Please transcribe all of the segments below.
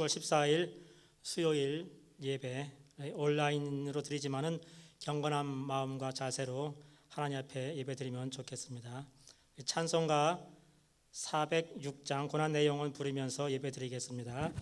10월 14일 수요일 예배 온라인으로 드리지만은 경건한 마음과 자세로 하나님 앞에 예배드리면 좋겠습니다. 찬송가 406장 고난 내용을 부르면서 예배드리겠습니다.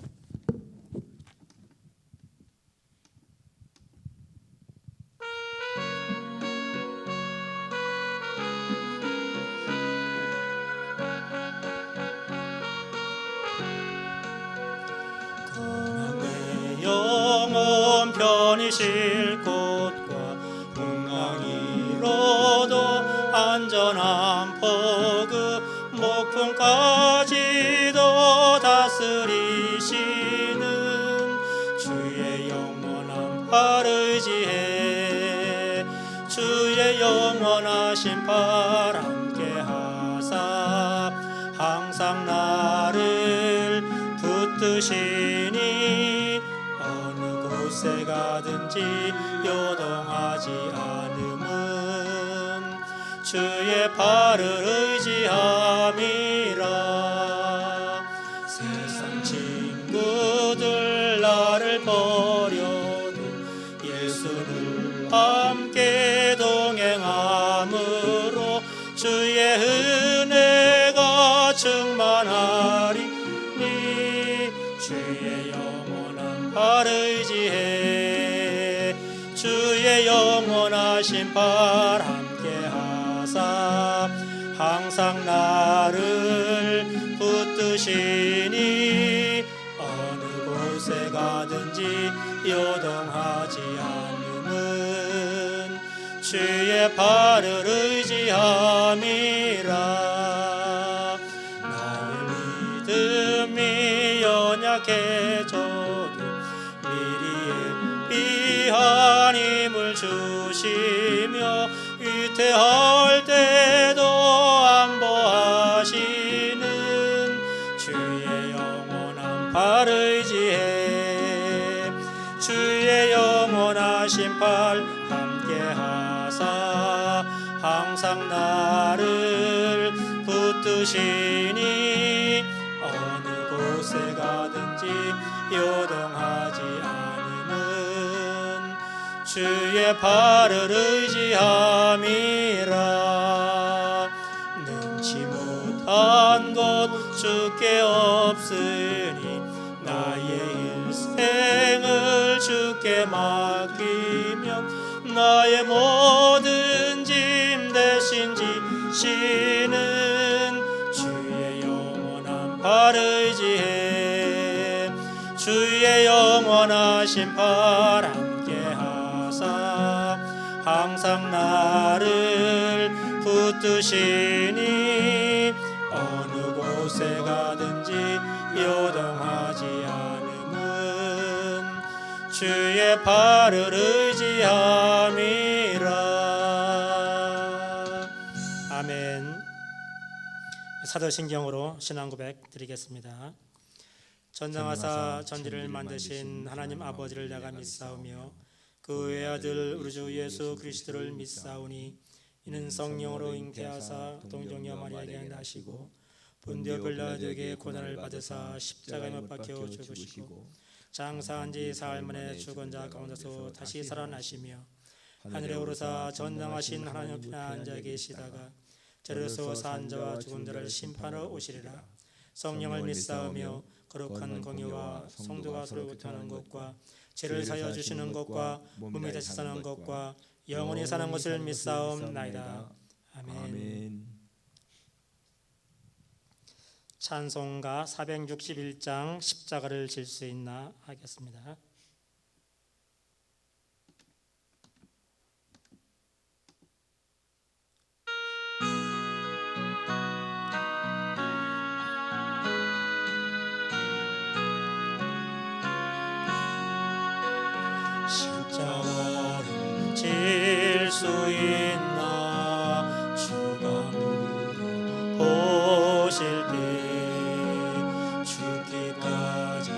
영원 편히 쉴 곳과 웅랑이로도 안전한 포그 목풍까지도 다스리시는 주의 영원한 팔 의지해 주의 영원하신 팔 함께하사 항상 나를 붙드시니 어느 곳에 가든지 요동하지 않음은 주의 팔을 의지함이라. 세상 친구들 나를 버려도 예수를 함께 동행함으로 주의 은혜가 충만하리니 주의 영원한 팔 의지해 주의 영원하신 팔 함께하사 항상 나를 붙드시니 어느 곳에 가든지 요동하지 않음은 주의 팔을 의지함이라. 나의 믿음이 연약해져도 미리에 귀한 힘을 주시며 위태할 때도 안보하시는 주의 영원한 팔 의지해 주의 영원하신 팔 함께하사 항상 나를 붙드시니 어느 곳에 가든지 요동하지 않음은 주의 팔을 의지함이라. 능치 못한 것 주께 없으니 나의 일생을 주께 맡기며 나의 모든 짐 대신 지시는 주의 영원한 팔 의지해 주의 영원하신 팔 함께하사 항상 나를 붙드시니 어느 곳에 가든지 요동하지 않음은 주의 팔을 의지함이라. 아멘. 사도신경으로 신앙 고백 드리겠습니다. 전능하사 전지를 만드신 하나님 아버지를 내가 믿사오며 그 외아들 우리 주 예수 그리스도를 믿사오니 이는 성령으로 잉태하사 동정녀 마리아에게 나시고 본디오 빌라도에게 고난을 받으사 십자가에 못 박혀 죽으시고 장사한 지 사흘 만에 죽은 자 가운데서 다시 살아나시며 하늘에 오르사 전능하신 하나님 옆에 앉아 계시다가 저리로서 산 자와 죽은 자를 심판하러 오시리라. 성령을 믿사오며 거룩한 공의와 성도가 서로 교통하는 것과 죄를 사하여 주시는 것과 몸이 다시 사는 것과 영원히 사는 것을 믿사옵나이다. 아멘. 찬송가 461장 십자가를 질 수 있나 하겠습니다. 십자가를 질 수 있나 주가 물어보실 때 죽기까지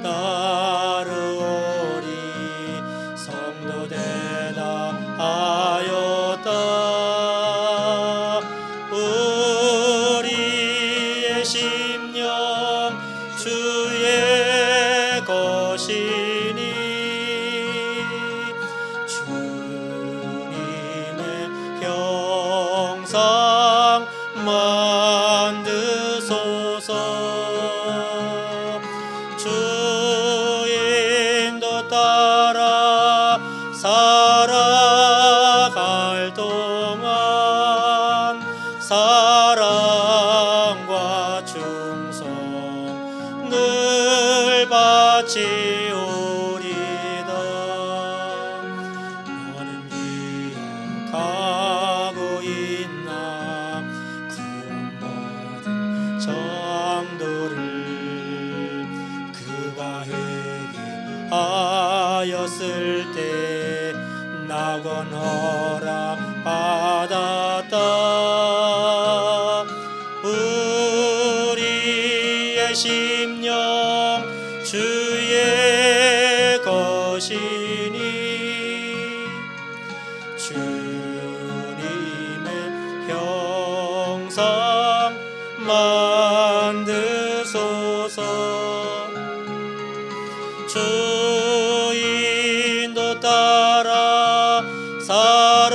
따르오리. 성도 대답하였다. 우리의 심령 주의 것이니 주님의 형상 만드소서. 주인도 따라 살아갈 동안 사랑과 충성 늘 바치오리다. 너는 기억하고 있나 구원받은 정도를 그가 회개하였을 때 낙원 허락 받았다. 우리의 심령 주의 것이니 주님의 형상 만드소서. 주인도 따라 살아갈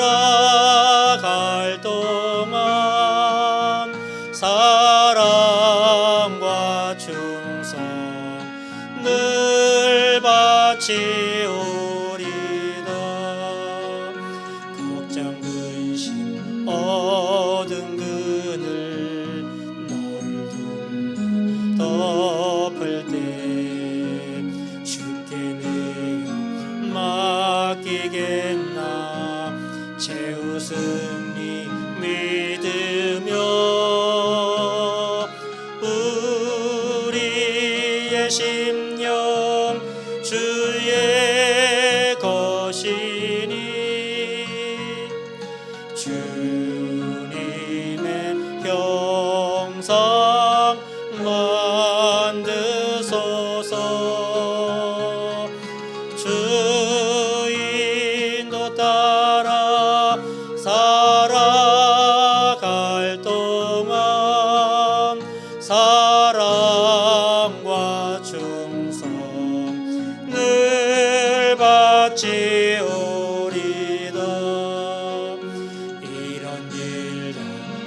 동안 사랑과 충성 늘 바치오리다. 걱정 근심 얻은 그늘 너를 덮을 때 주께 내어 맡기겠나. 채우승리 믿으며 우리의 심령 주의 것이니 주님의 형상 만드소서. 주인도 따라 살아갈 동안 사랑과 충성 늘 바치오리다. 이런 일도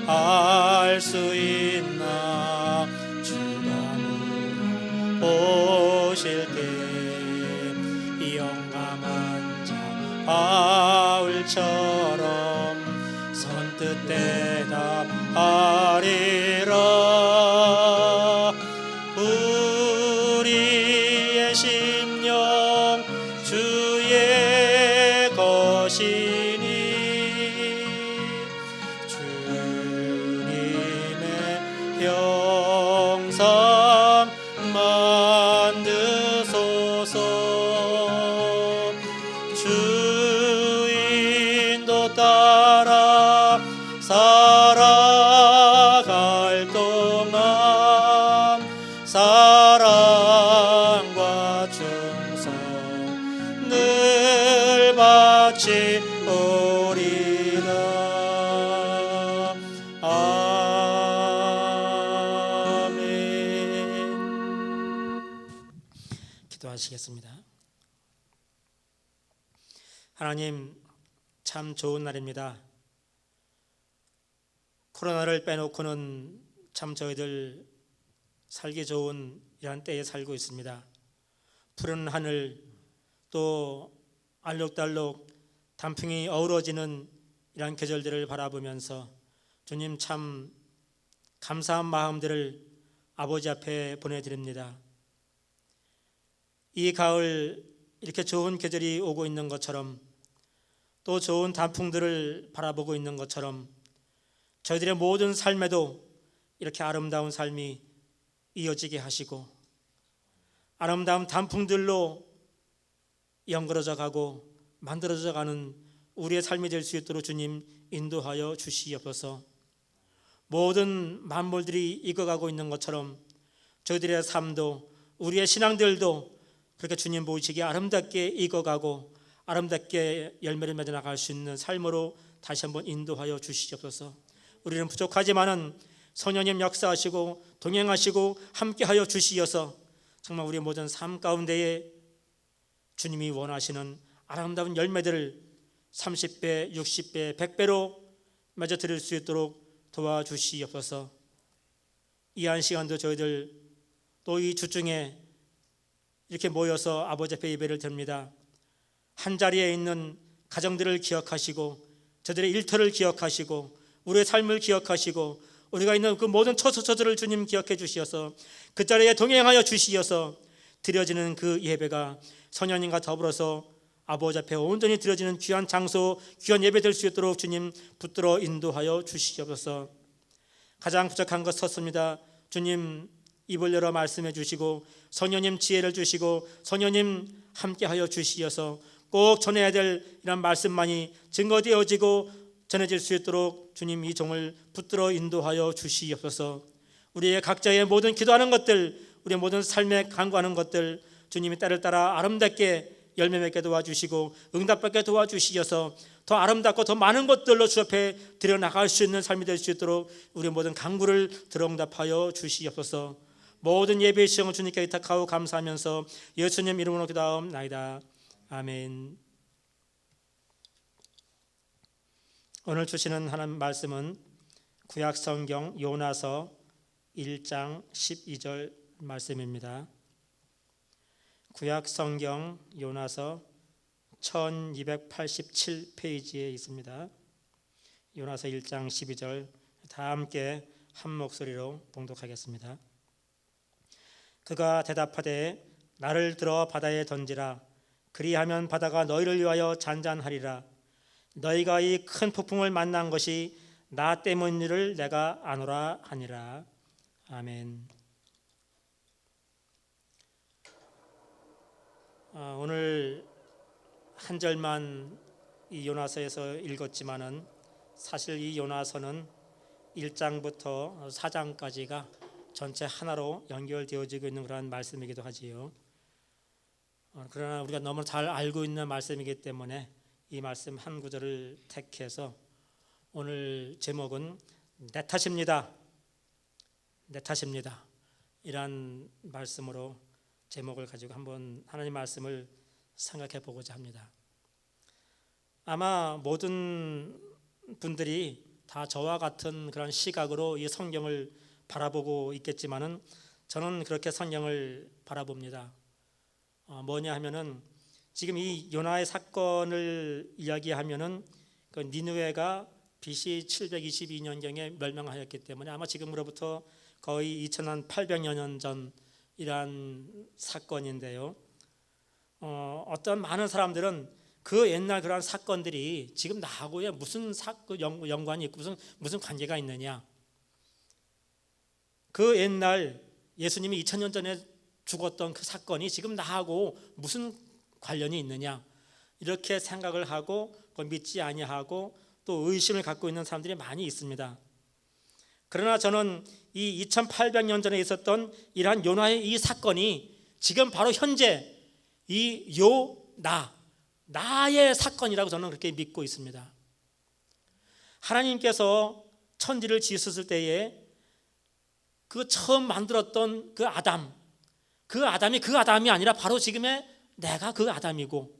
할 수 있나 주가 물어보실 때 영감한 자 바울처럼 선뜻 대답하리라. 우리의 심령 주의 것이니 주님의 형상 만드소서. 주인도 따라 살아갈 동안 사랑과 충성 늘 바치오리라. 아멘. 기도하시겠습니다. 하나님, 참 좋은 날입니다. 코로나를 빼놓고는 참 저희들 살기 좋은 이런 때에 살고 있습니다. 푸른 하늘, 또 알록달록 단풍이 어우러지는 이런 계절들을 바라보면서 주님 참 감사한 마음들을 아버지 앞에 보내드립니다. 이 가을 이렇게 좋은 계절이 오고 있는 것처럼 또 좋은 단풍들을 바라보고 있는 것처럼 저희들의 모든 삶에도 이렇게 아름다운 삶이 이어지게 하시고 아름다운 단풍들로 연그러져 가고 만들어져 가는 우리의 삶이 될 수 있도록 주님 인도하여 주시옵소서. 모든 만물들이 익어가고 있는 것처럼 저희들의 삶도 우리의 신앙들도 그렇게 주님 보시기에 아름답게 익어가고 아름답게 열매를 맺어 나갈 수 있는 삶으로 다시 한번 인도하여 주시옵소서. 우리는 부족하지만은 성령님 역사하시고 동행하시고 함께하여 주시어서 정말 우리의 모든 삶 가운데에 주님이 원하시는 아름다운 열매들을 30배, 60배, 100배로 맺어 드릴 수 있도록 도와주시옵소서. 이 한 시간도 저희들 또 이 주중에 이렇게 모여서 아버지 앞에 예배를 드립니다. 한 자리에 있는 가정들을 기억하시고 저들의 일터를 기억하시고 우리의 삶을 기억하시고 우리가 있는 그 모든 처소처들을 주님 기억해 주시어서 그 자리에 동행하여 주시어서 드려지는 그 예배가 성령님과 더불어서 아버지 앞에 온전히 드려지는 귀한 장소, 귀한 예배 될 수 있도록 주님 붙들어 인도하여 주시옵소서. 가장 부족한 것 섰습니다. 주님 입을 열어 말씀해 주시고 성령님 지혜를 주시고 성령님 함께하여 주시어서 꼭 전해야 될 이런 말씀만이 증거되어지고 전해질 수 있도록 주님 이 종을 붙들어 인도하여 주시옵소서. 우리의 각자의 모든 기도하는 것들, 우리의 모든 삶에 간구하는 것들 주님이 때를 따라 아름답게 열매 맺게 도와주시고 응답받게 도와주시어서 더 아름답고 더 많은 것들로 주 앞에 드려나갈 수 있는 삶이 될 수 있도록 우리의 모든 간구를 들어응답하여 주시옵소서. 모든 예배의 시험을 주님께 의탁하고 감사하면서 예수님 이름으로 기도하옵나이다. 아멘. 오늘 주시는 하나님 말씀은 구약 성경 요나서 1장 12절 말씀입니다. 구약 성경 요나서 1287페이지에 있습니다. 요나서 1장 12절 다 함께 한 목소리로 봉독하겠습니다. 그가 대답하되 나를 들어 바다에 던지라. 그리하면 바다가 너희를 위하여 잔잔하리라. 너희가 이 큰 폭풍을 만난 것이 나 때문이를 내가 아노라 하니라. 아멘. 오늘 한 절만 이 요나서에서 읽었지만은 사실 이 요나서는 1장부터 4장까지가 전체 하나로 연결되어지고 있는 그런 말씀이기도 하지요. 그러나 우리가 너무 잘 알고 있는 말씀이기 때문에 이 말씀 한 구절을 택해서 오늘 제목은 내 탓입니다. 내 탓입니다. 이란 말씀으로 제목을 가지고 한번 하나님 말씀을 생각해 보고자 합니다. 아마 모든 분들이 다 저와 같은 그런 시각으로 이 성경을 바라보고 있겠지만은 저는 그렇게 성경을 바라봅니다. 뭐냐 하면은 지금 이 요나의 사건을 이야기하면은 그 니느웨가 BC 722년경에 멸망하였기 때문에 아마 지금으로부터 거의 2800여 년 전이란 사건인데요. 어떤 많은 사람들은 그 옛날 그러한 사건들이 지금 나하고의 무슨 연관이 있고 무슨 관계가 있느냐. 그 옛날 예수님이 2000년 전에 죽었던 그 사건이 지금 나하고 무슨 관련이 있느냐 이렇게 생각을 하고 믿지 아니하고 또 의심을 갖고 있는 사람들이 많이 있습니다. 그러나 저는 이 2800년 전에 있었던 이러한 요나의 이 사건이 지금 바로 현재 이 나의 사건이라고 저는 그렇게 믿고 있습니다. 하나님께서 천지를 지으셨을 때에 그 처음 만들었던 그 아담이 그 아담이 아니라 바로 지금의 내가 그 아담이고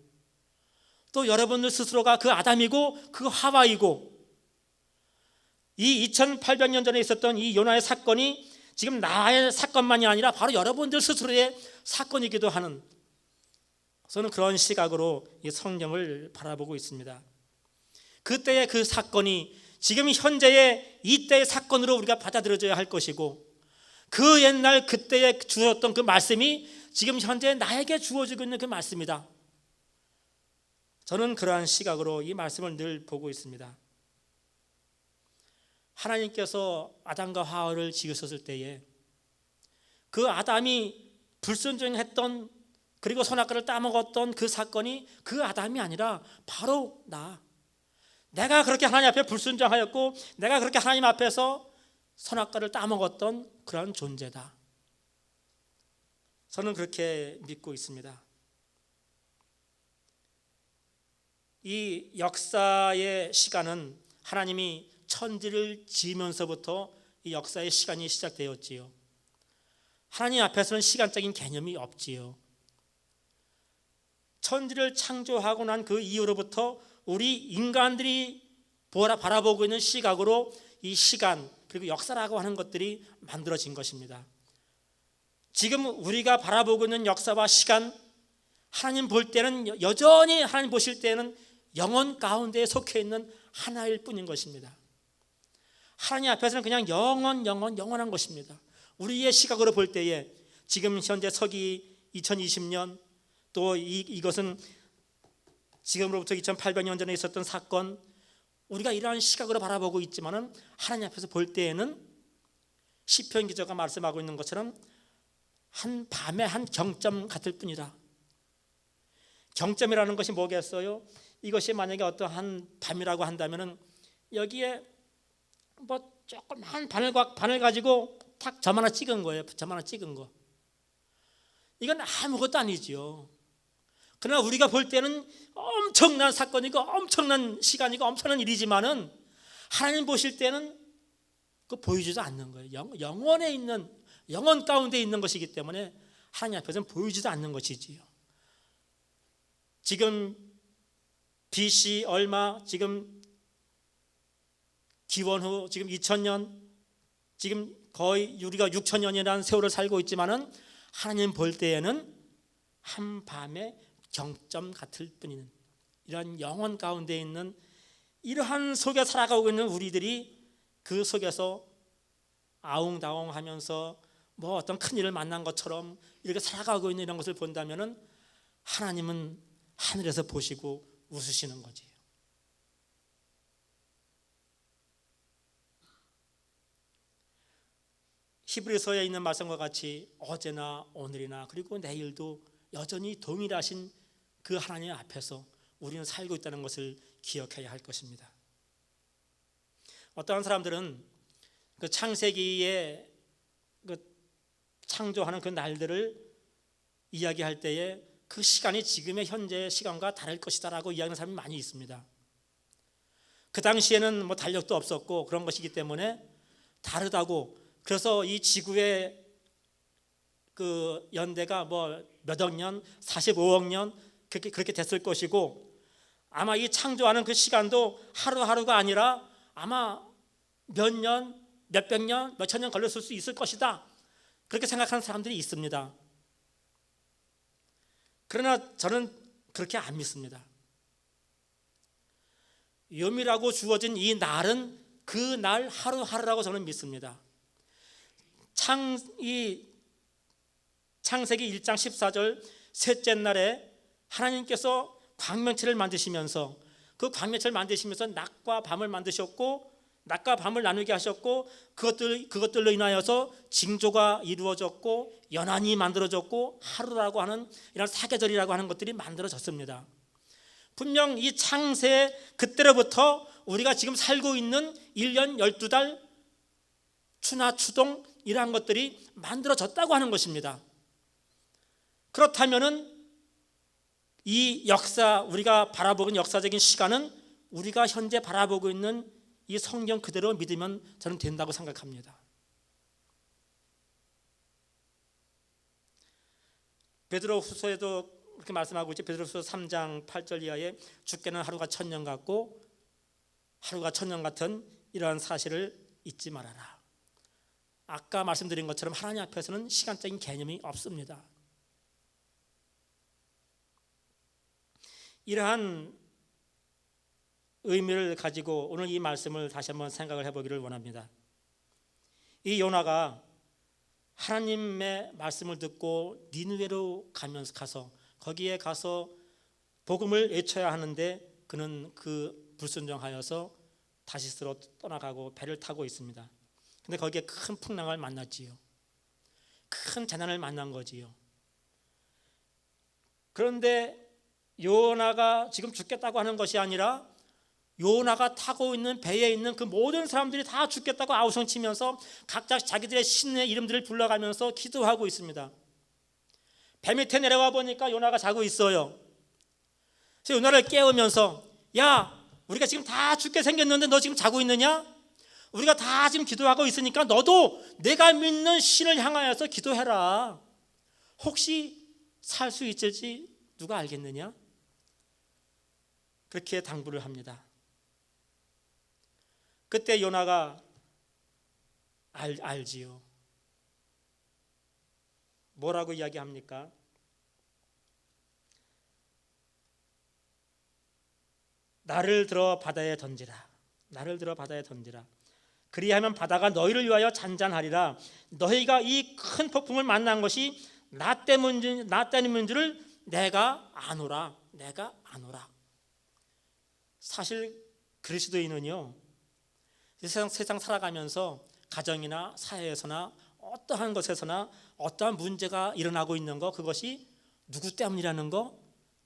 또 여러분들 스스로가 그 아담이고 그 하와이고 이 2800년 전에 있었던 이 요나의 사건이 지금 나의 사건만이 아니라 바로 여러분들 스스로의 사건이기도 하는 저는 그런 시각으로 이 성경을 바라보고 있습니다. 그때의 그 사건이 지금 현재의 이때의 사건으로 우리가 받아들여져야 할 것이고 그 옛날 그때에 주었던 그 말씀이 지금 현재 나에게 주어지고 있는 그 말씀이다. 저는 그러한 시각으로 이 말씀을 늘 보고 있습니다. 하나님께서 아담과 하와를 지으셨을 때에 그 아담이 불순종했던 그리고 선악과를 따먹었던 그 사건이 그 아담이 아니라 바로 내가 그렇게 하나님 앞에 불순종하였고 내가 그렇게 하나님 앞에서 선악과를 따먹었던 그런 존재다. 저는 그렇게 믿고 있습니다. 이 역사의 시간은 하나님이 천지를 지으면서부터 이 역사의 시간이 시작되었지요. 하나님 앞에서는 시간적인 개념이 없지요. 천지를 창조하고 난 그 이후로부터 우리 인간들이 바라보고 있는 시각으로 이 시간 그리고 역사라고 하는 것들이 만들어진 것입니다. 지금 우리가 바라보고 있는 역사와 시간, 하나님 볼 때는 여전히 하나님 보실 때는 영원 가운데에 속해 있는 하나일 뿐인 것입니다. 하나님 앞에서는 그냥 영원한 것입니다. 우리의 시각으로 볼 때에 지금 현재 서기 2020년 또 이것은 지금으로부터 2800년 전에 있었던 사건, 우리가 이러한 시각으로 바라보고 있지만은 하나님 앞에서 볼 때에는 시편 기자가 말씀하고 있는 것처럼 한 밤의 한 경점 같을 뿐이다. 경점이라는 것이 뭐겠어요? 이것이 만약에 어떠한 밤이라고 한다면은 여기에 뭐 조그만 바늘 가지고 탁 점 하나 찍은 거예요. 점 하나 찍은 거. 이건 아무것도 아니지요. 그러나 우리가 볼 때는 엄청난 사건이고 엄청난 시간이고 엄청난 일이지만은 하나님 보실 때는 그 보이지도 않는 거예요. 영원에 있는 영원 가운데 있는 것이기 때문에 하나님 앞에서는 보이지도 않는 것이지요. 지금 BC 얼마 지금 기원 후 지금 2000년 지금 거의 우리가 6000년이라는 세월을 살고 있지만은 하나님 볼 때에는 한 밤의 경점 같을 뿐인 이런 영원 가운데 있는 이러한 속에 살아가고 있는 우리들이 그 속에서 아웅다웅하면서 뭐 어떤 큰 일을 만난 것처럼 이렇게 살아가고 있는 이런 것을 본다면은 하나님은 하늘에서 보시고 웃으시는 거지. 히브리서에 있는 말씀과 같이 어제나 오늘이나 그리고 내일도 여전히 동일하신 그 하나님 앞에서 우리는 살고 있다는 것을 기억해야 할 것입니다. 어떠한 사람들은 그 창세기에 그 창조하는 그 날들을 이야기할 때에 그 시간이 지금의 현재 시간과 다를 것이다라고 이야기하는 사람이 많이 있습니다. 그 당시에는 뭐 달력도 없었고 그런 것이기 때문에 다르다고, 그래서 이 지구의 그 연대가 뭐 몇 억 년, 45억 년 그렇게 됐을 것이고, 아마 이 창조하는 그 시간도 하루하루가 아니라 아마 몇 년, 몇백 년, 몇천 년 걸렸을 수 있을 것이다, 그렇게 생각하는 사람들이 있습니다. 그러나 저는 그렇게 안 믿습니다. 요미라고 주어진 이 날은 그 날 하루하루라고 저는 믿습니다. 창세기 1장 14절 셋째 날에 하나님께서 광명체를 만드시면서 그 광명체를 만드시면서 낮과 밤을 만드셨고 낮과 밤을 나누게 하셨고 그것들로 인하여서 징조가 이루어졌고 연한이 만들어졌고 하루라고 하는 이런 사계절이라고 하는 것들이 만들어졌습니다. 분명 이 창세 그때로부터 우리가 지금 살고 있는 1년 12달 추나 추동 이러한 것들이 만들어졌다고 하는 것입니다. 그렇다면은 이 역사, 우리가 바라보는 역사적인 시간은 우리가 현재 바라보고 있는 이 성경 그대로 믿으면 저는 된다고 생각합니다. 베드로후서에도 그렇게 말씀하고 있죠. 베드로후서 3장 8절 이하에 죽게는 하루가 1000년 같고 하루가 1000년 같은 이러한 사실을 잊지 말아라. 아까 말씀드린 것처럼 하나님 앞에서는 시간적인 개념이 없습니다. 이러한 의미를 가지고 오늘 이 말씀을 다시 한번 생각을 해보기를 원합니다. 이 요나가 하나님의 말씀을 듣고 니느웨로 가서 거기에 가서 복음을 외쳐야 하는데 그는 그 불순종하여서 다시스로 떠나가고 배를 타고 있습니다. 근데 거기에 큰 풍랑을 만났지요. 큰 재난을 만난 거지요. 그런데 요나가 지금 죽겠다고 하는 것이 아니라 요나가 타고 있는 배에 있는 그 모든 사람들이 다 죽겠다고 아우성치면서 각자 자기들의 신의 이름들을 불러가면서 기도하고 있습니다. 배 밑에 내려와 보니까 요나가 자고 있어요. 그래서 요나를 깨우면서, 야, 우리가 지금 다 죽게 생겼는데 너 지금 자고 있느냐? 우리가 다 지금 기도하고 있으니까 너도 내가 믿는 신을 향하여서 기도해라. 혹시 살 수 있을지 누가 알겠느냐? 그렇게 당부를 합니다. 그때 요나가 알지요. 뭐라고 이야기합니까? 나를 들어 바다에 던지라. 나를 들어 바다에 던지라. 그리하면 바다가 너희를 위하여 잔잔하리라. 너희가 이 큰 폭풍을 만난 것이 나 때문인 줄을 내가 아노라. 내가 아노라. 사실 그리스도인은요, 세상 살아가면서 가정이나 사회에서나 어떠한 것에서나 어떠한 문제가 일어나고 있는 거, 그것이 누구 때문이라는 거,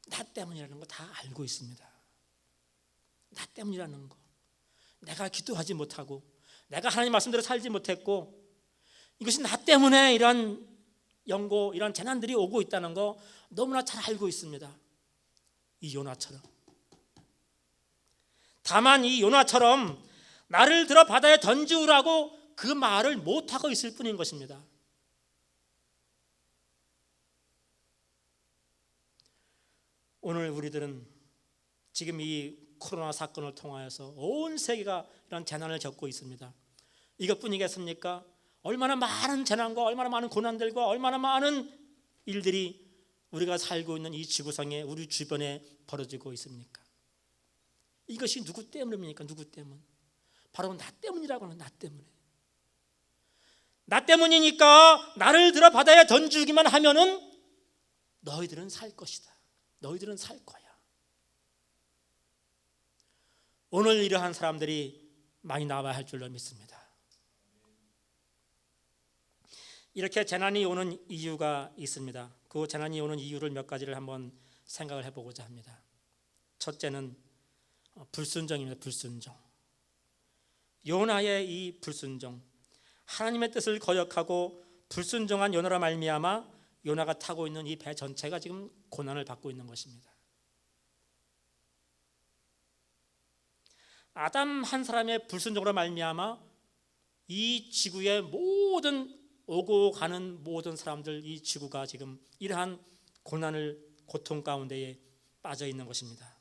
나 때문이라는 거 다 알고 있습니다. 나 때문이라는 거, 내가 기도하지 못하고 내가 하나님 말씀대로 살지 못했고 이것이 나 때문에 이런 연고, 이런 재난들이 오고 있다는 거 너무나 잘 알고 있습니다. 이 요나처럼. 다만 이 요나처럼 나를 들어 바다에 던지우라고 그 말을 못하고 있을 뿐인 것입니다. 오늘 우리들은 지금 이 코로나 사건을 통하여서 온 세계가 이런 재난을 겪고 있습니다. 이것뿐이겠습니까? 얼마나 많은 재난과 얼마나 많은 고난들과 얼마나 많은 일들이 우리가 살고 있는 이 지구상에, 우리 주변에 벌어지고 있습니까? 이것이 누구 때문입니까? 누구 때문? 바로 나 때문이라고 하는, 나 때문에. 나 때문이니까 나를 들어 바다에 던지기만 하면은 너희들은 살 것이다. 너희들은 살 거야. 오늘 이러한 사람들이 많이 나와야 할 줄로 믿습니다. 이렇게 재난이 오는 이유가 있습니다. 그 재난이 오는 이유를 몇 가지를 한번 생각을 해보고자 합니다. 첫째는 불순종입니다. 불순종. 요나의 이 불순종, 하나님의 뜻을 거역하고 불순종한 요나로 말미암아 요나가 타고 있는 이 배 전체가 지금 고난을 받고 있는 것입니다. 아담 한 사람의 불순종으로 말미암아 이 지구의 모든 오고 가는 모든 사람들, 이 지구가 지금 이러한 고통 가운데에 빠져 있는 것입니다.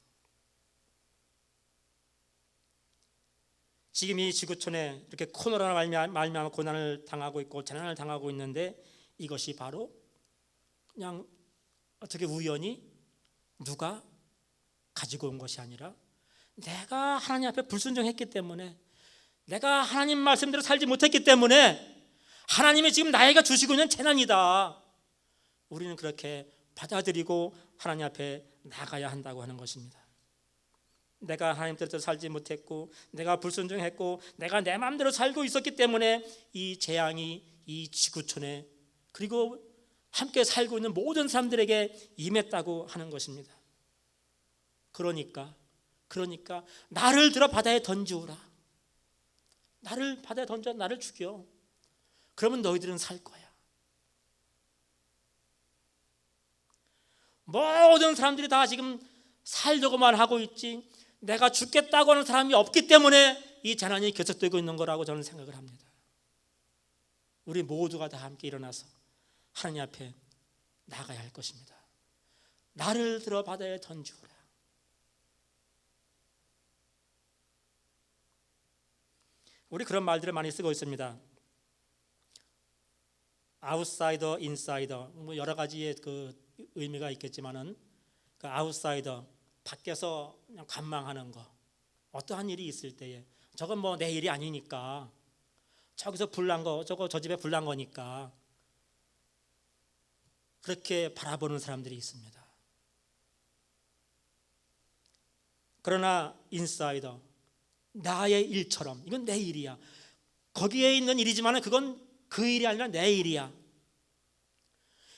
지금 이 지구촌에 이렇게 코로나로 말미암아 고난을 당하고 있고 재난을 당하고 있는데 이것이 바로 그냥 어떻게 우연히 누가 가지고 온 것이 아니라 내가 하나님 앞에 불순종했기 때문에, 내가 하나님 말씀대로 살지 못했기 때문에 하나님이 지금 나에게 주시고 있는 재난이다. 우리는 그렇게 받아들이고 하나님 앞에 나가야 한다고 하는 것입니다. 내가 하나님 뜻대로 살지 못했고 내가 불순종했고 내가 내 마음대로 살고 있었기 때문에 이 재앙이 이 지구촌에 그리고 함께 살고 있는 모든 사람들에게 임했다고 하는 것입니다. 그러니까 나를 들어 바다에 던지우라. 나를 바다에 던져 나를 죽여. 그러면 너희들은 살 거야. 모든 사람들이 다 지금 살려고만 하고 있지 내가 죽겠다고 하는 사람이 없기 때문에 이 재난이 계속되고 있는 거라고 저는 생각을 합니다. 우리 모두가 다 함께 일어나서 하나님 앞에 나가야 할 것입니다. 나를 들어 바다에 던지우라. 우리 그런 말들을 많이 쓰고 있습니다. 아웃사이더, 인사이더, 뭐 여러 가지의 그 의미가 있겠지만은 그 아웃사이더, 밖에서 그냥 관망하는 거, 어떠한 일이 있을 때에 저건 뭐 내 일이 아니니까, 저기서 불난 거, 저 집에 불난 거니까 그렇게 바라보는 사람들이 있습니다. 그러나 인사이더, 나의 일처럼 이건 내 일이야. 거기에 있는 일이지만 그건 그 일이 아니라 내 일이야.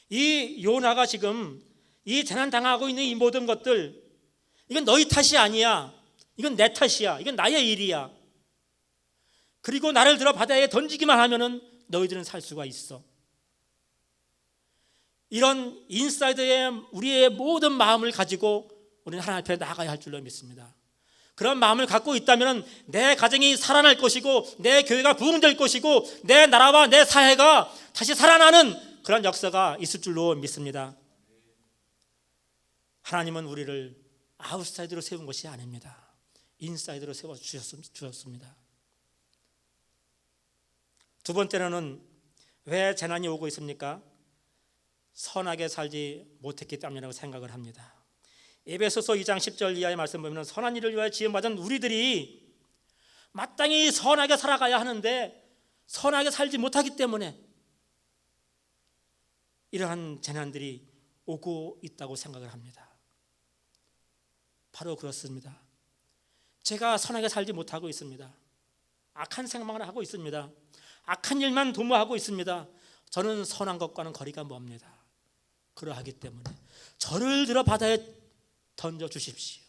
이 요나가 지금 이 재난 당하고 있는 이 모든 것들, 이건 너희 탓이 아니야. 이건 내 탓이야. 이건 나의 일이야. 그리고 나를 들어 바다에 던지기만 하면은 너희들은 살 수가 있어. 이런 인사이드의 우리의 모든 마음을 가지고 우리는 하나님 앞에 나가야 할 줄로 믿습니다. 그런 마음을 갖고 있다면 내 가정이 살아날 것이고 내 교회가 부흥될 것이고 내 나라와 내 사회가 다시 살아나는 그런 역사가 있을 줄로 믿습니다. 하나님은 우리를 아웃사이드로 세운 것이 아닙니다. 인사이드로 세워주셨습니다. 두 번째로는 왜 재난이 오고 있습니까? 선하게 살지 못했기 때문이라고 생각을 합니다. 에베소서 2장 10절 이하의 말씀 보면 선한 일을 위하여 지음받은 우리들이 마땅히 선하게 살아가야 하는데 선하게 살지 못하기 때문에 이러한 재난들이 오고 있다고 생각을 합니다. 바로 그렇습니다. 제가 선하게 살지 못하고 있습니다. 악한 생각을 하고 있습니다. 악한 일만 도모하고 있습니다. 저는 선한 것과는 거리가 멉니다. 그러하기 때문에 저를 들어 바다에 던져 주십시오.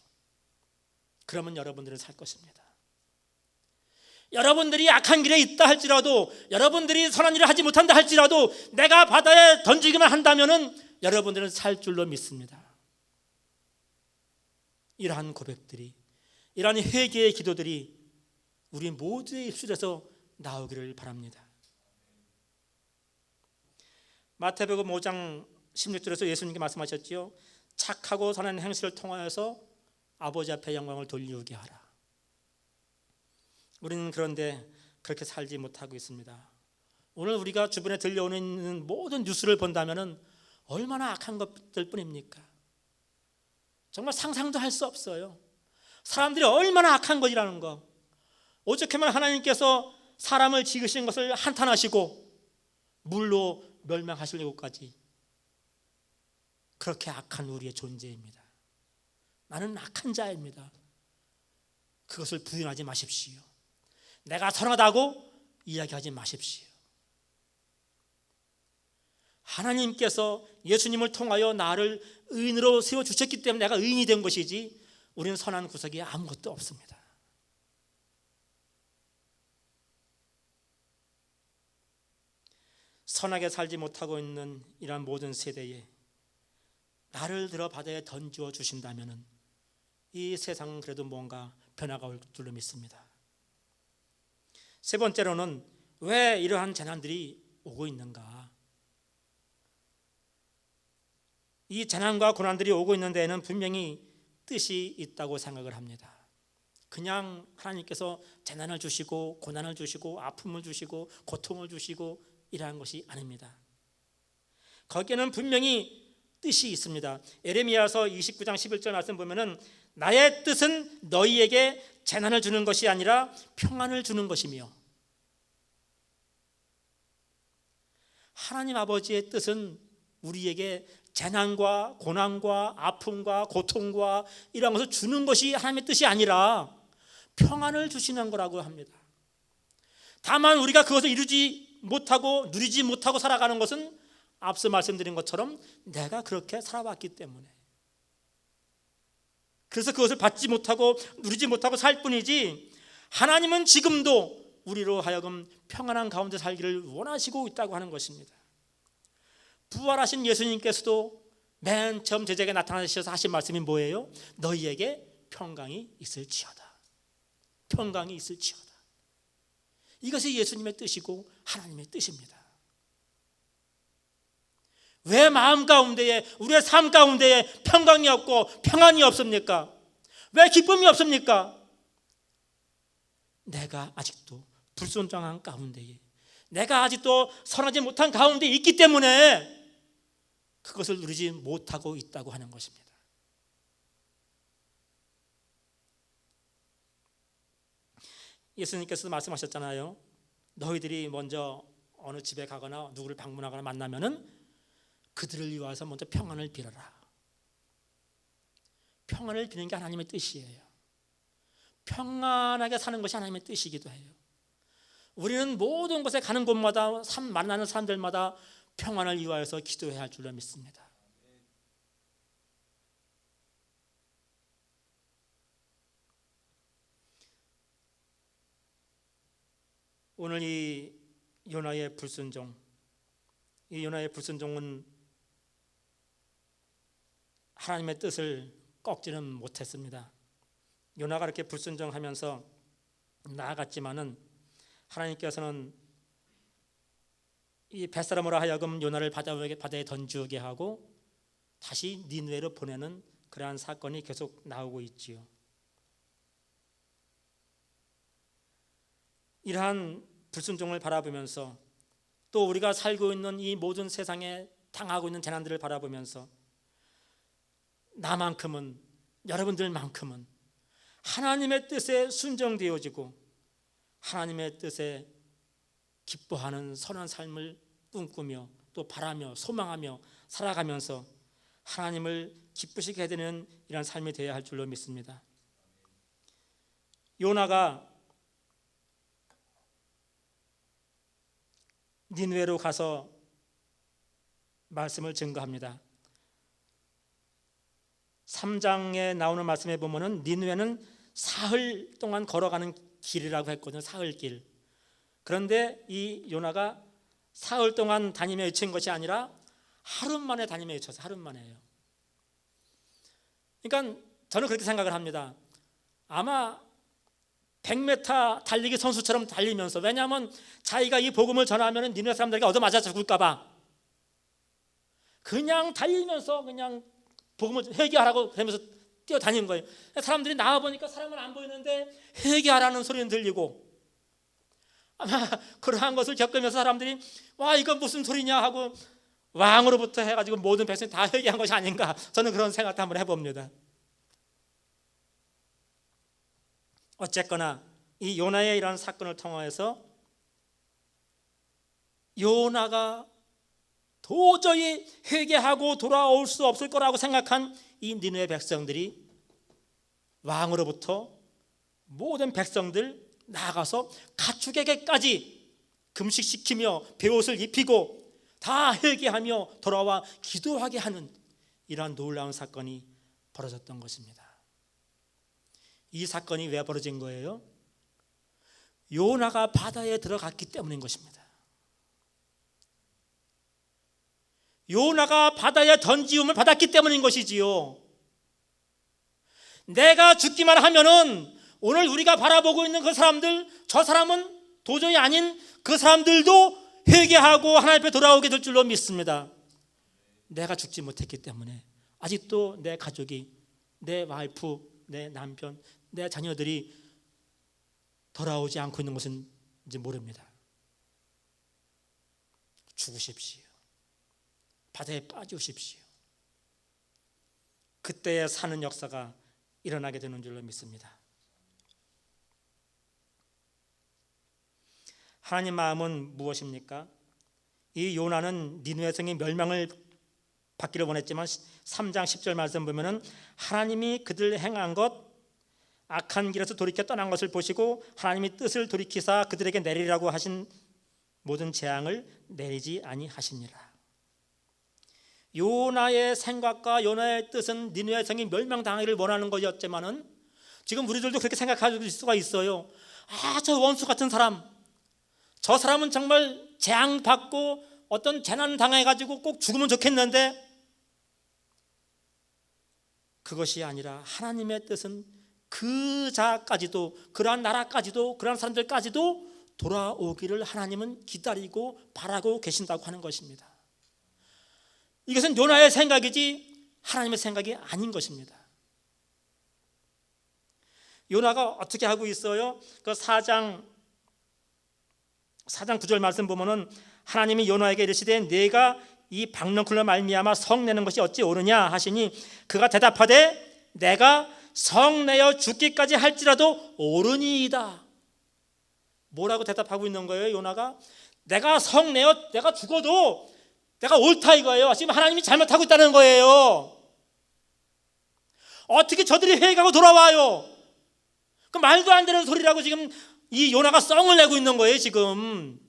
그러면 여러분들은 살 것입니다. 여러분들이 악한 길에 있다 할지라도, 여러분들이 선한 일을 하지 못한다 할지라도 내가 바다에 던지기만 한다면 여러분들은 살 줄로 믿습니다. 이러한 고백들이, 이러한 회개의 기도들이 우리 모두의 입술에서 나오기를 바랍니다. 마태복음 5장 16절에서 예수님께 말씀하셨지요. 착하고 선한 행실을 통하여서 아버지 앞에 영광을 돌리게 하라. 우리는 그런데 그렇게 살지 못하고 있습니다. 오늘 우리가 주변에 들려오는 모든 뉴스를 본다면 얼마나 악한 것들 뿐입니까? 정말 상상도 할 수 없어요. 사람들이 얼마나 악한 것이라는 거. 오죽하면 하나님께서 사람을 지으신 것을 한탄하시고 물로 멸망하시려고까지 그렇게 악한 우리의 존재입니다. 나는 악한 자입니다. 그것을 부인하지 마십시오. 내가 선하다고 이야기하지 마십시오. 하나님께서 예수님을 통하여 나를 의인으로 세워주셨기 때문에 내가 의인이 된 것이지 우리는 선한 구석이 아무것도 없습니다. 선하게 살지 못하고 있는 이러한 모든 세대에 나를 들어 바다에 던져 주신다면 이 세상은 그래도 뭔가 변화가 올 줄로 믿습니다. 세 번째로는 왜 이러한 재난들이 오고 있는가? 이 재난과 고난들이 오고 있는 데에는 분명히 뜻이 있다고 생각을 합니다. 그냥 하나님께서 재난을 주시고 고난을 주시고 아픔을 주시고 고통을 주시고 이러한 것이 아닙니다. 거기에는 분명히 뜻이 있습니다. 에레미야서 29장 11절 말씀 보면은 나의 뜻은 너희에게 재난을 주는 것이 아니라 평안을 주는 것이며, 하나님 아버지의 뜻은 우리에게 재난과 고난과 아픔과 고통과 이런 것을 주는 것이 하나님의 뜻이 아니라 평안을 주시는 거라고 합니다. 다만 우리가 그것을 이루지 못하고 누리지 못하고 살아가는 것은 앞서 말씀드린 것처럼 내가 그렇게 살아왔기 때문에, 그래서 그것을 받지 못하고 누리지 못하고 살 뿐이지 하나님은 지금도 우리로 하여금 평안한 가운데 살기를 원하시고 있다고 하는 것입니다. 부활하신 예수님께서도 맨 처음 제자에게 나타나셔서 하신 말씀이 뭐예요? 너희에게 평강이 있을지어다. 평강이 있을지어다. 이것이 예수님의 뜻이고 하나님의 뜻입니다. 왜 마음 가운데에, 우리의 삶 가운데에 평강이 없고 평안이 없습니까? 왜 기쁨이 없습니까? 내가 아직도 불순종한 가운데에, 내가 아직도 선하지 못한 가운데 있기 때문에 그것을 누리지 못하고 있다고 하는 것입니다. 예수님께서 말씀하셨잖아요. 너희들이 먼저 어느 집에 가거나 누구를 방문하거나 만나면은 그들을 위하여서 먼저 평안을 빌어라. 평안을 비는 게 하나님의 뜻이에요. 평안하게 사는 것이 하나님의 뜻이기도 해요. 우리는 모든 곳에 가는 곳마다 만나는 사람들마다 평안을 위하여서 기도해야 할 줄로 믿습니다. 오늘 이 요나의 불순종, 이 요나의 불순종은 하나님의 뜻을 꺾지는 못했습니다. 요나가 이렇게 불순종하면서 나아갔지만은 하나님께서는 이 뱃사람으로 하여금 요나를 바다에 던지게 하고 다시 니느웨로 보내는 그러한 사건이 계속 나오고 있지요. 이러한 불순종을 바라보면서 또 우리가 살고 있는 이 모든 세상에 당하고 있는 재난들을 바라보면서 나만큼은, 여러분들만큼은 하나님의 뜻에 순종되어지고 하나님의 뜻에 기뻐하는 선한 삶을 꿈꾸며 또 바라며 소망하며 살아가면서 하나님을 기쁘시게 되는 이런 삶이 되어야 할 줄로 믿습니다. 요나가 니느웨로 가서 말씀을 증거합니다. 3장에 나오는 말씀에 보면은 니느웨는 사흘 동안 걸어가는 길이라고 했거든요. 사흘길. 그런데 이 요나가 사흘 동안 다니며 외친 것이 아니라 하루 만에 다니며 외쳤어요. 하루 만에요. 그러니까 저는 그렇게 생각을 합니다. 아마 100m 달리기 선수처럼 달리면서, 왜냐하면 자기가 이 복음을 전하면 니느웨 사람들에게 얻어맞아 죽을까 봐 그냥 달리면서 그냥 복음을 회개하라고 그러면서 뛰어다니는 거예요. 사람들이 나와보니까 사람은 안 보이는데 회개하라는 소리는 들리고, 아마 그러한 것을 겪으면서 사람들이 와 이건 무슨 소리냐 하고 왕으로부터 해가지고 모든 백성이 다 회개한 것이 아닌가, 저는 그런 생각도 한번 해봅니다. 어쨌거나 이 요나의 이런 사건을 통해서 요나가 도저히 회개하고 돌아올 수 없을 거라고 생각한 이 니느웨 백성들이 왕으로부터 모든 백성들 나가서 가축에게까지 금식시키며 베옷을 입히고 다 회개하며 돌아와 기도하게 하는 이러한 놀라운 사건이 벌어졌던 것입니다. 이 사건이 왜 벌어진 거예요? 요나가 바다에 들어갔기 때문인 것입니다. 요나가 바다에 던지움을 받았기 때문인 것이지요. 내가 죽기만 하면은 오늘 우리가 바라보고 있는 그 사람들, 저 사람은 도저히 아닌 그 사람들도 회개하고 하나님 앞에 돌아오게 될 줄로 믿습니다. 내가 죽지 못했기 때문에 아직도 내 가족이, 내 와이프, 내 남편, 내 자녀들이 돌아오지 않고 있는 것은 이제 모릅니다. 죽으십시오. 바다에 빠지십시오. 그때에 사는 역사가 일어나게 되는 줄로 믿습니다. 하나님 마음은 무엇입니까? 이 요나는 니느웨 성의 멸망을 받기를 원했지만 3장 10절 말씀 보면은 하나님이 그들 행한 것 악한 길에서 돌이켜 떠난 것을 보시고 하나님이 뜻을 돌이키사 그들에게 내리라고 하신 모든 재앙을 내리지 아니하시니라. 요나의 생각과 요나의 뜻은 니느웨 성이 멸망당하기를 원하는 것이었지만은 지금 우리들도 그렇게 생각할 수가 있어요. 아, 저 원수 같은 사람, 저 사람은 정말 재앙 받고 어떤 재난 당해가지고 꼭 죽으면 좋겠는데, 그것이 아니라 하나님의 뜻은 그 자까지도, 그러한 나라까지도, 그러한 사람들까지도 돌아오기를 하나님은 기다리고 바라고 계신다고 하는 것입니다. 이것은 요나의 생각이지 하나님의 생각이 아닌 것입니다. 요나가 어떻게 하고 있어요? 그 4장 9절 말씀 보면은 하나님이 요나에게 이르시되 네가 이 박넝쿨로 말미암아 성내는 것이 어찌 옳으냐 하시니 그가 대답하되 내가 성내어 죽기까지 할지라도 옳으니이다. 뭐라고 대답하고 있는 거예요? 요나가 내가 성내어 내가 죽어도 내가 옳다 이거예요. 지금 하나님이 잘못하고 있다는 거예요. 어떻게 저들이 회개하고 돌아와요? 그 말도 안 되는 소리라고 지금 이 요나가 썽을 내고 있는 거예요. 지금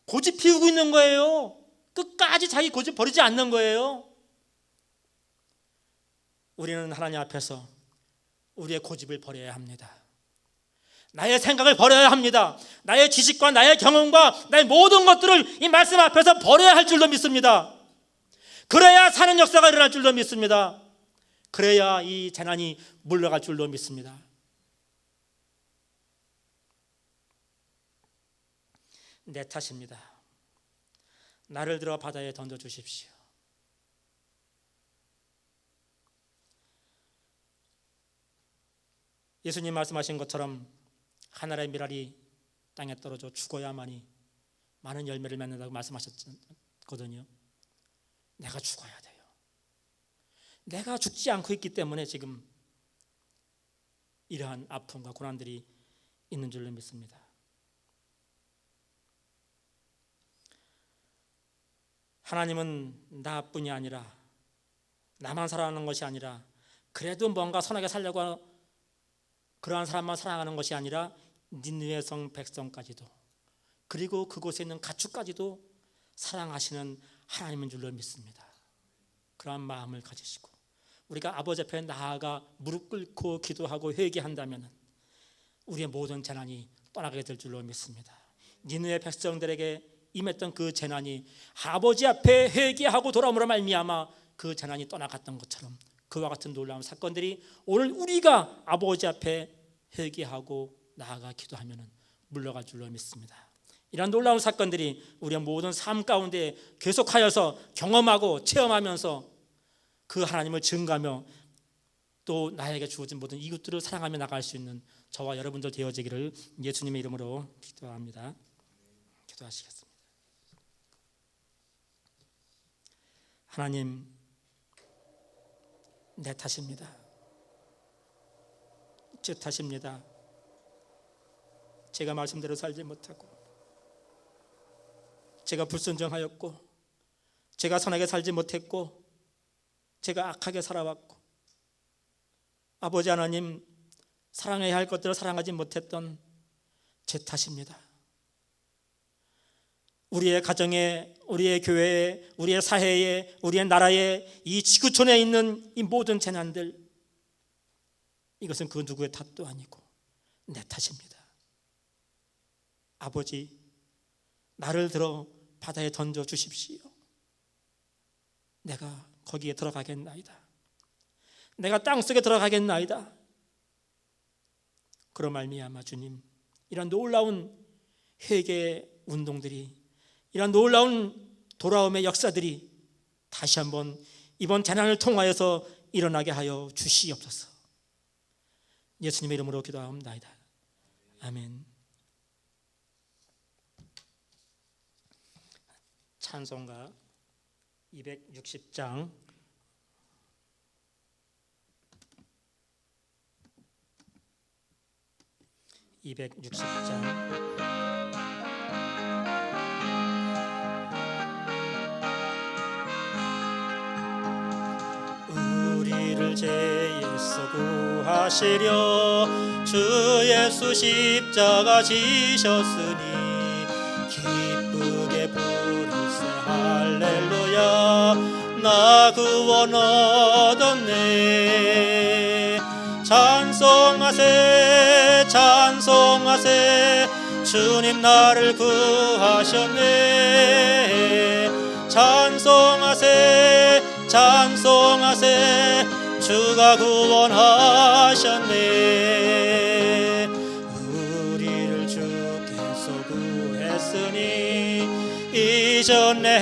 고집 피우고 있는 거예요. 끝까지 자기 고집 버리지 않는 거예요. 우리는 하나님 앞에서 우리의 고집을 버려야 합니다. 나의 생각을 버려야 합니다. 나의 지식과 나의 경험과 나의 모든 것들을 이 말씀 앞에서 버려야 할 줄로 믿습니다. 그래야 사는 역사가 일어날 줄로 믿습니다. 그래야 이 재난이 물러갈 줄로 믿습니다. 내 탓입니다. 나를 들어 바다에 던져주십시오. 예수님 말씀하신 것처럼 하늘의 미랄이 땅에 떨어져 죽어야만이 많은 열매를 맺는다고 말씀하셨거든요. 내가 죽어야 돼요. 내가 죽지 않고 있기 때문에 지금 이러한 아픔과 고난들이 있는 줄로 믿습니다. 하나님은 나뿐이 아니라, 나만 사랑하는 것이 아니라, 그래도 뭔가 선하게 살려고 그러한 사람만 사랑하는 것이 아니라 니느웨 성 백성까지도, 그리고 그곳에 있는 가축까지도 사랑하시는 하나님인 줄로 믿습니다. 그러한 마음을 가지시고 우리가 아버지 앞에 나아가 무릎 꿇고 기도하고 회개한다면 우리의 모든 재난이 떠나게 될 줄로 믿습니다. 니느웨 백성들에게 임했던 그 재난이 아버지 앞에 회개하고 돌아옴으로 말미암아 그 재난이 떠나갔던 것처럼 그와 같은 놀라운 사건들이 오늘 우리가 아버지 앞에 회개하고 나아가 기도하면 물러갈 줄로 믿습니다. 이런 놀라운 사건들이 우리의 모든 삶 가운데 계속하여서 경험하고 체험하면서 그 하나님을 증거하며 또 나에게 주어진 모든 이웃들을 사랑하며 나갈 수 있는 저와 여러분들 되어지기를 예수님의 이름으로 기도합니다. 기도하시겠습니다. 하나님, 내 탓입니다. 제 탓입니다. 제가 말씀대로 살지 못하고, 제가 불순종하였고, 제가 선하게 살지 못했고, 제가 악하게 살아왔고, 아버지 하나님, 사랑해야 할 것들을 사랑하지 못했던 제 탓입니다. 우리의 가정에, 우리의 교회에, 우리의 사회에, 우리의 나라에, 이 지구촌에 있는 이 모든 재난들, 이것은 그 누구의 탓도 아니고 내 탓입니다. 아버지, 나를 들어 바다에 던져 주십시오. 내가 거기에 들어가겠나이다. 내가 땅속에 들어가겠나이다. 그런 말미암아 주님, 이런 놀라운 회개의 운동들이, 이런 놀라운 돌아옴의 역사들이 다시 한번 이번 재난을 통하여서 일어나게 하여 주시옵소서. 예수님의 이름으로 기도하옵나이다. 아멘. 찬송가 260장 260장 우리를 죄에서 구하시려 주 예수 십자가 지셨으니 기쁘게 부르세 할렐루야 나 구원 얻었네. 찬송하세 찬송하세 주님 나를 구하셨네. 찬송하세 찬송하세 주가 구원하셨네. 우리를 주께서 구했으니 이전 내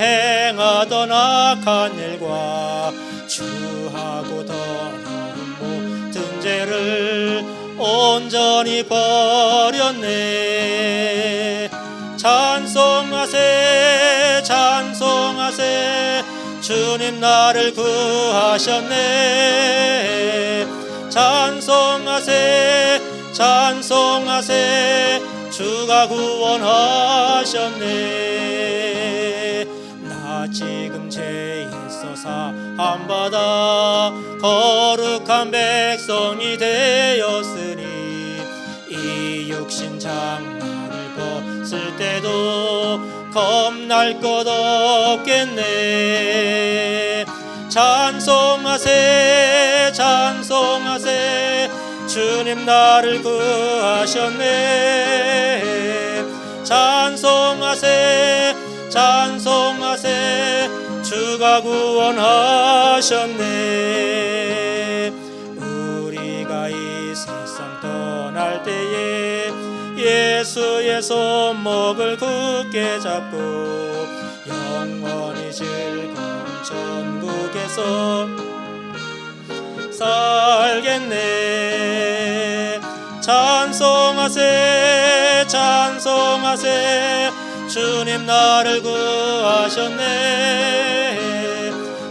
행하던 악한 일과 주하고 더러운 모든 죄를 온전히 버렸네. 찬송하세 찬송하세 주님 나를 구하셨네. 찬송하세 찬송하세 주가 구원하셨네. 나 지금 죄에서 사함받아 거룩한 백성이 되었으니 이 육신 장막을 벗을 때도 겁날 것 없겠네. 찬송하세 찬송하세 주님 나를 구하셨네. 찬송하세 찬송하세 주가 구원하셨네. 우리가 이 세상 떠날 때에 예수의 손목을 굳게 잡고 영원히 즐거운 천국에서 살겠네. 찬송하세 찬송하세 주님 나를 구하셨네.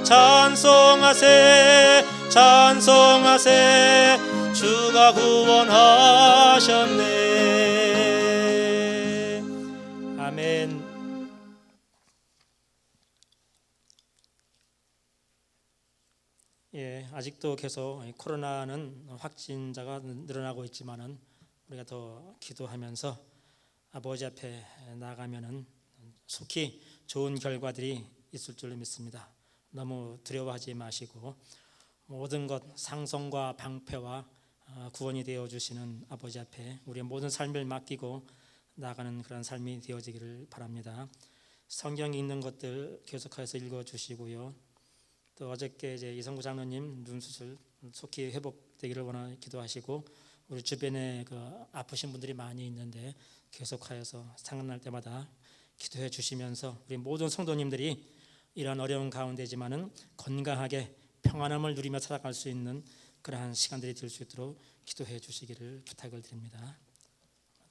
찬송하세 찬송하세 주가 구원하셨네. 아멘. 예, 아직도 계속 코로나는 확진자가 늘어나고 있지만은 우리가 더 기도하면서 아버지 앞에 나가면은 속히 좋은 결과들이 있을 줄로 믿습니다. 너무 두려워하지 마시고 모든 것 상성과 방패와 구원이 되어 주시는 아버지 앞에 우리의 모든 삶을 맡기고 나가는 그런 삶이 되어지기를 바랍니다. 성경 읽는 것들 계속해서 읽어 주시고요. 또 어저께 이제 이성구 장로님 눈 수술 속히 회복되기를 원하 기도하시고 우리 주변에 그 아프신 분들이 많이 있는데 계속하여서 생각날 때마다 기도해 주시면서 우리 모든 성도님들이 이런 어려운 가운데지만은 건강하게 평안함을 누리며 살아갈 수 있는 그러한 시간들이 될 수 있도록 기도해 주시기를 부탁을 드립니다.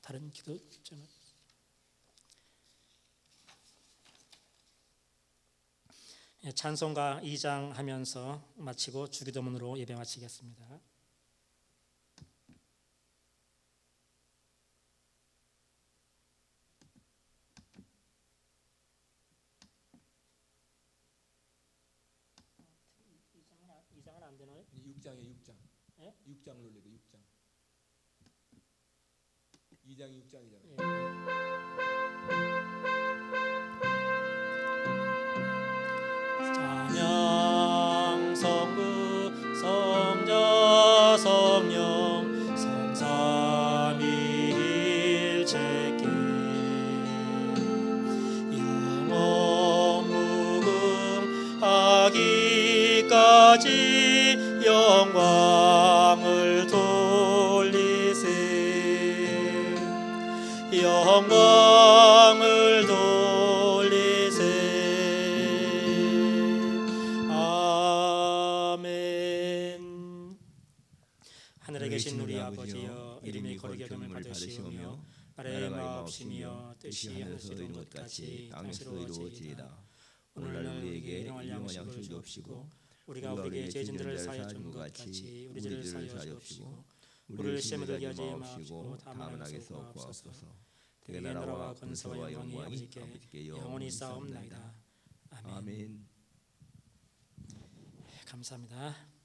다른 기도 좀. 찬송가 2장 하면서 마치고 주기도문으로 예배 마치겠습니다. 이장은 안 되나요? 6장에 6장. 예? 6장 눌러야 돼. 6장. 2장이 6장이잖아요. 예. 찬양 성부 성자 성령 성삼위일체께 영원 무궁하기까지 영광을 돌리세 영광을 돌리세. 아멘. 하늘에 계신 우리 아버지여 이름이 거룩히 여김을 받으시오며 나라의 마옵시며 뜻이 하늘에서 이룬 것 같이 땅에서도 이루어지이다. 오늘날 우리에게 일용할 양식을 주옵시고 우리가 우리에게 죄진들을 사하여 준 것 같이 우리 죄를 사하여 주옵시고 우리를 시험에 들게 하지 마옵시고 다만 악에서 구하옵소서. 대개 나라와 권세와 영광이 아버지께 영원히 싸움나이다. 아멘. 감사합니다.